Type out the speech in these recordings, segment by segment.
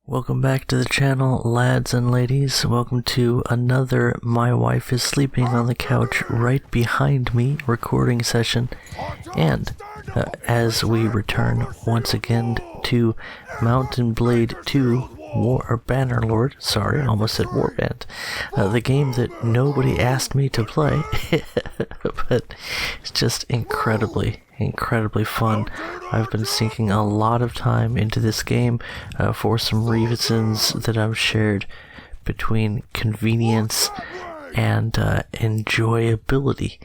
Welcome back to the channel, lads and ladies. Welcome to another My Wife is Sleeping on the Couch right behind me recording session. And as we return once again to Mountain Blade 2 Bannerlord, sorry, I almost said Warband, the game that nobody asked me to play, but it's just incredibly fun. I've been sinking a lot of time into this game for some reasons that I've shared between convenience and enjoyability.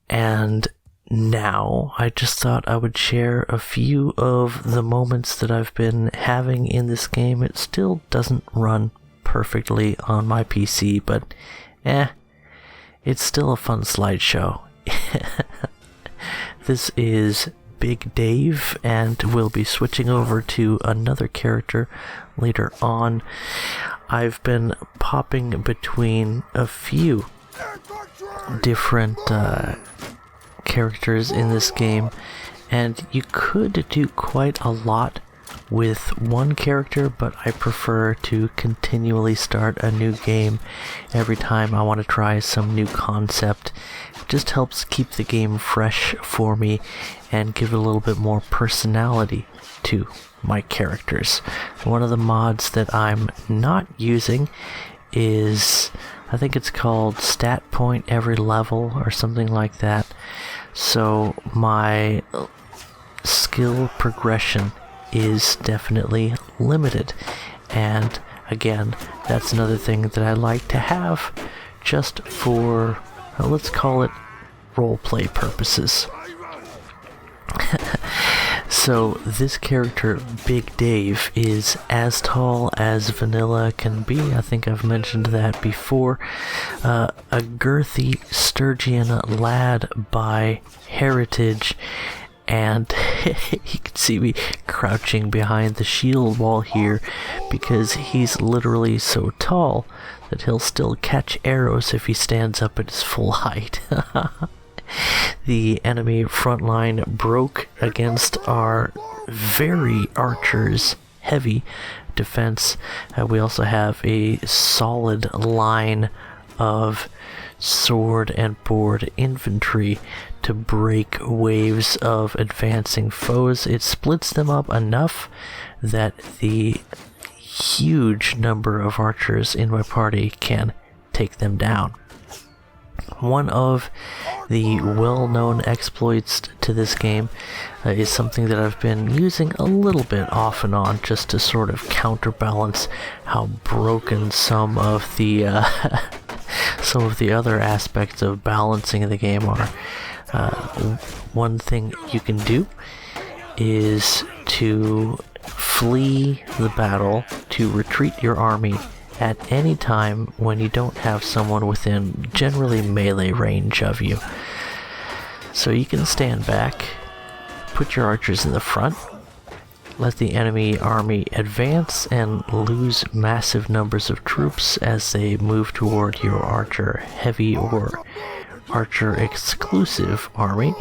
And now I just thought I would share a few of the moments that I've been having in this game. It still doesn't run perfectly on my PC, but it's still a fun slideshow. This is Big Dave, and we'll be switching over to another character later on. I've been popping between a few different characters in this game, and you could do quite a lot with one character, but I prefer to continually start a new game every time I want to try some new concept. It just helps keep the game fresh for me and give it a little bit more personality to my characters. One of the mods that I'm not using is, I think it's called Stat Point Every Level or something like that. So my skill progression is definitely limited, and again, that's another thing that I like to have just for, let's call it, roleplay purposes. So this character, Big Dave, is as tall as vanilla can be. I think I've mentioned that before. A girthy Sturgian lad by heritage, and you can see me crouching behind the shield wall here because he's literally so tall that he'll still catch arrows if he stands up at his full height. The enemy front line broke against our very archers' heavy defense. We also have a solid line of sword and board infantry to break waves of advancing foes. It splits them up enough that the huge number of archers in my party can take them down. One of the well-known exploits to this game is something that I've been using a little bit off and on just to sort of counterbalance how broken some of the other aspects of balancing the game are. One thing you can do is to flee the battle, to retreat your army at any time when you don't have someone within generally melee range of you. So you can stand back, put your archers in the front, let the enemy army advance and lose massive numbers of troops as they move toward your archer heavy or archer exclusive army,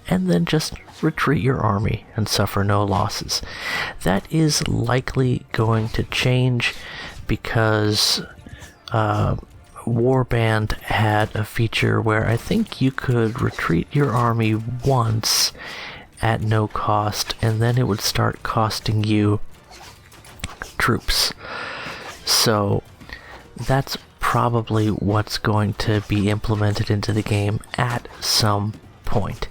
and then just retreat your army and suffer no losses. That is likely going to change because Warband had a feature where I think you could retreat your army once at no cost, and then it would start costing you troops. So that's probably what's going to be implemented into the game at some point.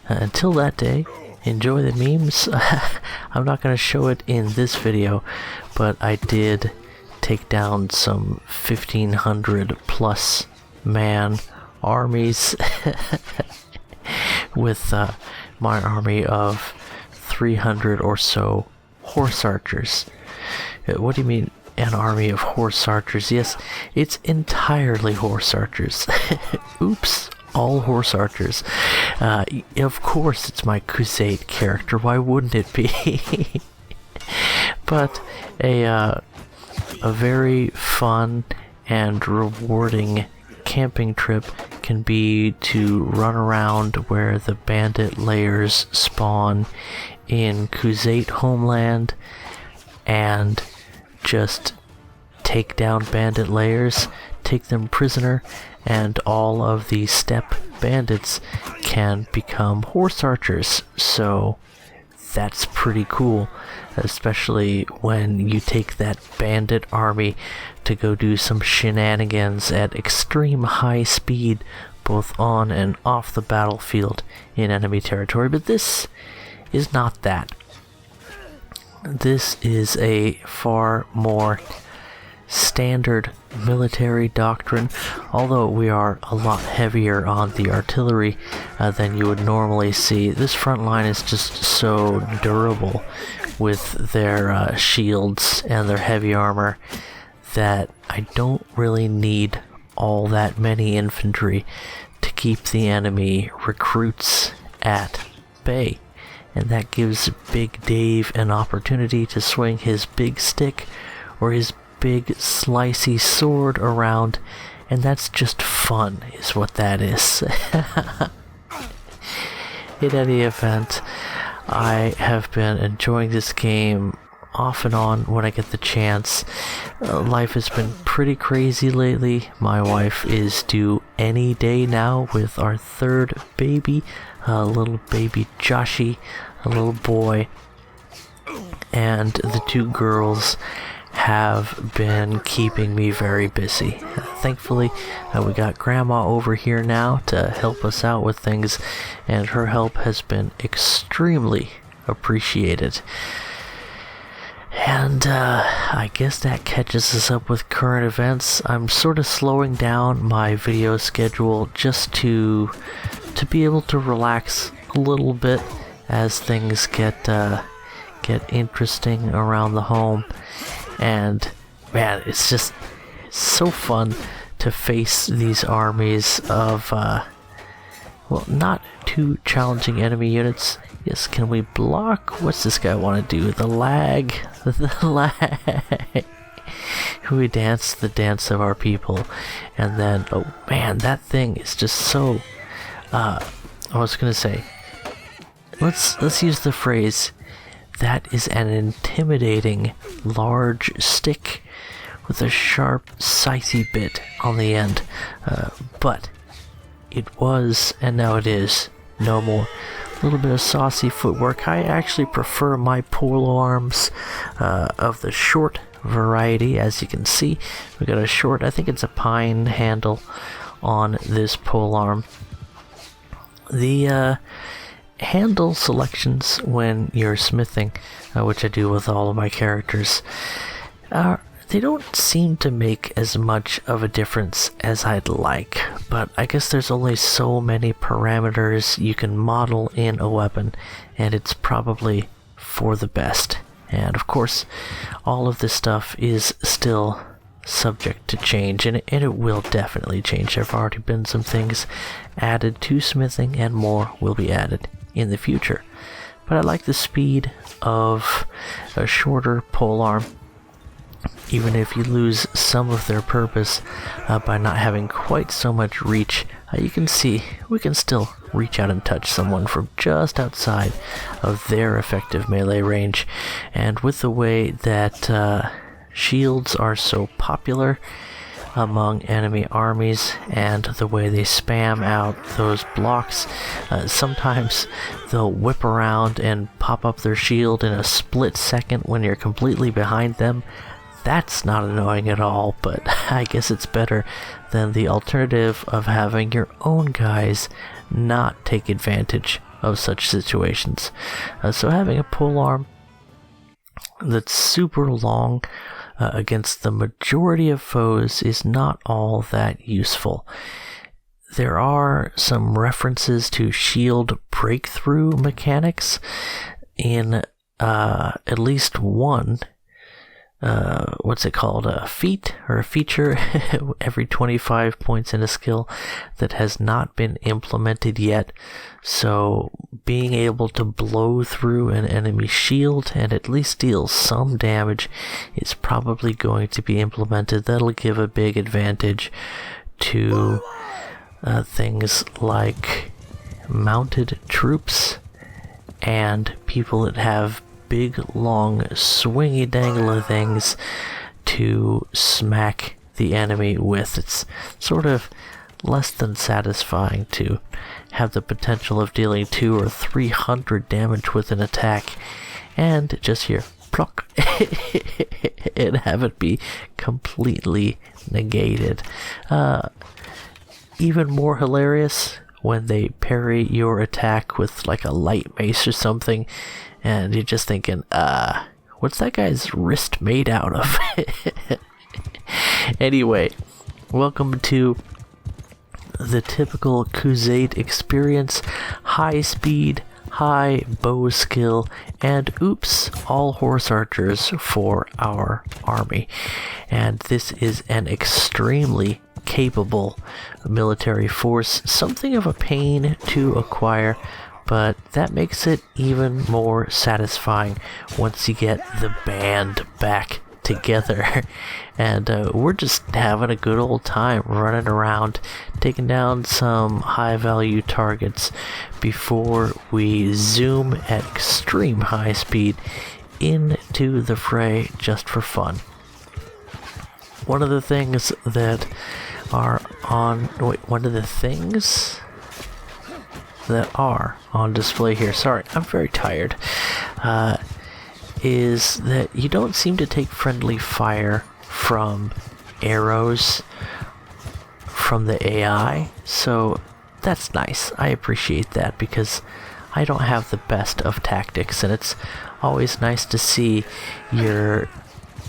Until that day, enjoy the memes. I'm not going to show it in this video, but I did take down some 1,500 plus man armies with my army of 300 or so horse archers. What do you mean, an army of horse archers? Yes, it's entirely horse archers. Oops, all horse archers. Of course it's my Crusade character, why wouldn't it be? But a very fun and rewarding camping trip can be to run around where the bandit layers spawn in Khuzait homeland and just take down bandit layers, take them prisoner, and all of the steppe bandits can become horse archers. So that's pretty cool, especially when you take that bandit army to go do some shenanigans at extreme high speed, both on and off the battlefield in enemy territory. But this is not that. This is a far more standard military doctrine, although we are a lot heavier on the artillery than you would normally see. This front line is just so durable with their shields and their heavy armor that I don't really need all that many infantry to keep the enemy recruits at bay. And that gives Big Dave an opportunity to swing his big stick or his big slicey sword around, and that's just fun, is what that is. In any event, I have been enjoying this game off and on when I get the chance. Life has been pretty crazy lately. My wife is due any day now with our third baby, little baby Joshie, a little boy, and the two girls have been keeping me very busy. Thankfully, we got Grandma over here now to help us out with things, and her help has been extremely appreciated. And I guess that catches us up with current events. I'm sort of slowing down my video schedule just to be able to relax a little bit as things get interesting around the home. And man, it's just so fun to face these armies of well, not too challenging enemy units. Yes, can we block? What's this guy want to do? The lag. The lag. We dance the dance of our people. And then, oh man, that thing is just so... I was going to say, let's use the phrase, that is an intimidating large stick with a sharp, scythy bit on the end. But it was, and now it is, no more. A little bit of saucy footwork. I actually prefer my pole arms of the short variety. As you can see, we got a short, I think it's a pine handle on this pole arm. The handle selections when you're smithing, which I do with all of my characters, they don't seem to make as much of a difference as I'd like, but I guess there's only so many parameters you can model in a weapon, and it's probably for the best. And of course, all of this stuff is still subject to change, and it will definitely change. There have already been some things added to smithing, and more will be added in the future. But I like the speed of a shorter polearm, even if you lose some of their purpose by not having quite so much reach. You can see we can still reach out and touch someone from just outside of their effective melee range. And with the way that shields are so popular among enemy armies, and the way they spam out those blocks, sometimes they'll whip around and pop up their shield in a split second when you're completely behind them. That's not annoying at all, but I guess it's better than the alternative of having your own guys not take advantage of such situations. So having a polearm that's super long against the majority of foes is not all that useful. There are some references to shield breakthrough mechanics in at least one what's it called, a feat or a feature every 25 points in a skill that has not been implemented yet. So being able to blow through an enemy shield and at least deal some damage is probably going to be implemented. That'll give a big advantage to things like mounted troops and people that have big, long, swingy dangler things to smack the enemy with. It's sort of less than satisfying to have the potential of dealing 200 or 300 damage with an attack and just hear pluck and have it be completely negated. Even more hilarious when they parry your attack with like a light mace or something, and you're just thinking, what's that guy's wrist made out of? Anyway, welcome to the typical Crusade experience. High speed, high bow skill, and oops, all horse archers for our army. And this is an extremely capable military force, something of a pain to acquire, but that makes it even more satisfying once you get the band back together. And we're just having a good old time running around, taking down some high value targets before we zoom at extreme high speed into the fray just for fun. One of the things that are on display here, sorry, I'm very tired, is that you don't seem to take friendly fire from arrows from the AI, so that's nice. I appreciate that because I don't have the best of tactics, and it's always nice to see your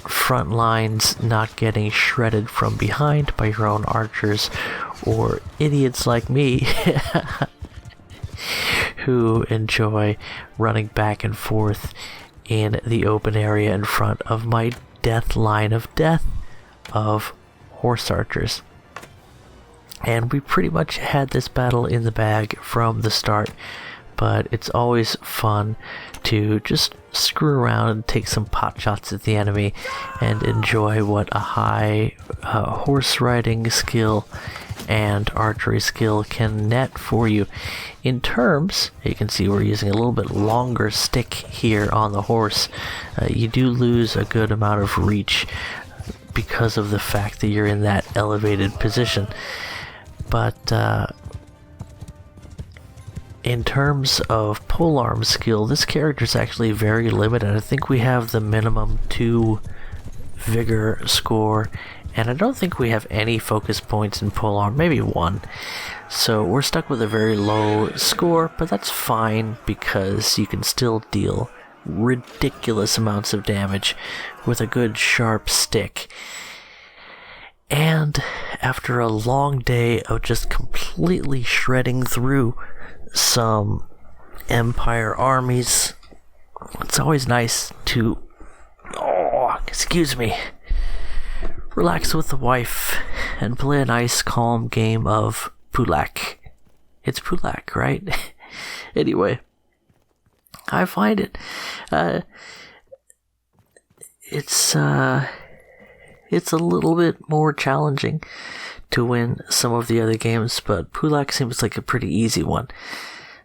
front lines not getting shredded from behind by your own archers or idiots like me who enjoy running back and forth in the open area in front of my death line of death of horse archers. And we pretty much had this battle in the bag from the start, but it's always fun to just screw around and take some pot shots at the enemy and enjoy what a high horse riding skill and archery skill can net for you. In terms, you can see we're using a little bit longer stick here on the horse. You do lose a good amount of reach because of the fact that you're in that elevated position. But in terms of polearm skill, this character is actually very limited. I think we have the minimum 2 vigor score, and I don't think we have any focus points in polearm, maybe 1. So we're stuck with a very low score, but that's fine because you can still deal ridiculous amounts of damage with a good sharp stick. And after a long day of just completely shredding through some Empire armies, it's always nice to, relax with the wife and play a nice calm game of Puluc. It's Puluc, right? Anyway, I find it it's a little bit more challenging to win some of the other games, but Puluc seems like a pretty easy one.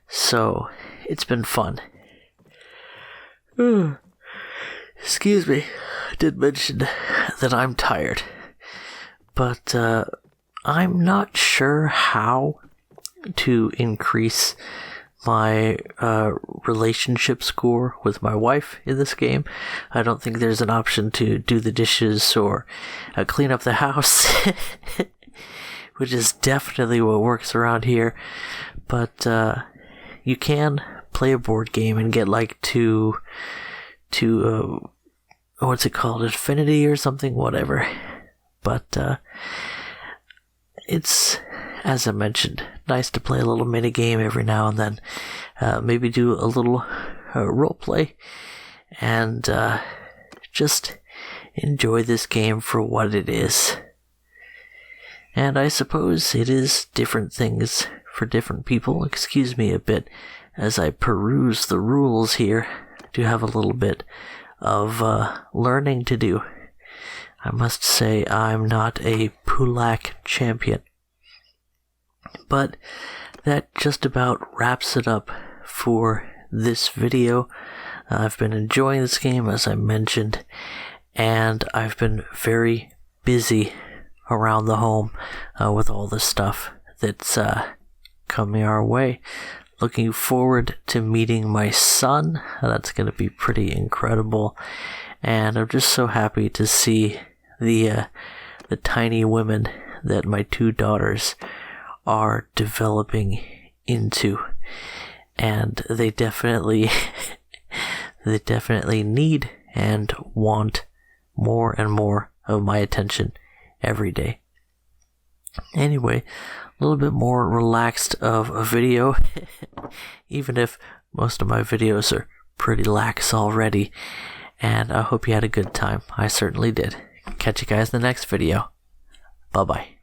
So, it's been fun. Excuse me, I did mention that I'm tired, but I'm not sure how to increase my relationship score with my wife in this game. I don't think there's an option to do the dishes or clean up the house, which is definitely what works around here. But you can play a board game and get like to what's it called, Infinity or something, whatever. But it's, as I mentioned, nice to play a little mini game every now and then. Maybe do a little role play and just enjoy this game for what it is. And I suppose it is different things for different people. Excuse me a bit as I peruse the rules here. I do have a little bit of learning to do. I must say I'm not a Puluc champion. But that just about wraps it up for this video. I've been enjoying this game, as I mentioned, and I've been very busy around the home with all the stuff that's coming our way. Looking forward to meeting my son. That's going to be pretty incredible, and I'm just so happy to see the tiny women that my two daughters are developing into, and they definitely need and want more and more of my attention every day. Anyway, a little bit more relaxed of a video, even if most of my videos are pretty lax already, and I hope you had a good time. I certainly did. Catch you guys in the next video. Bye-bye.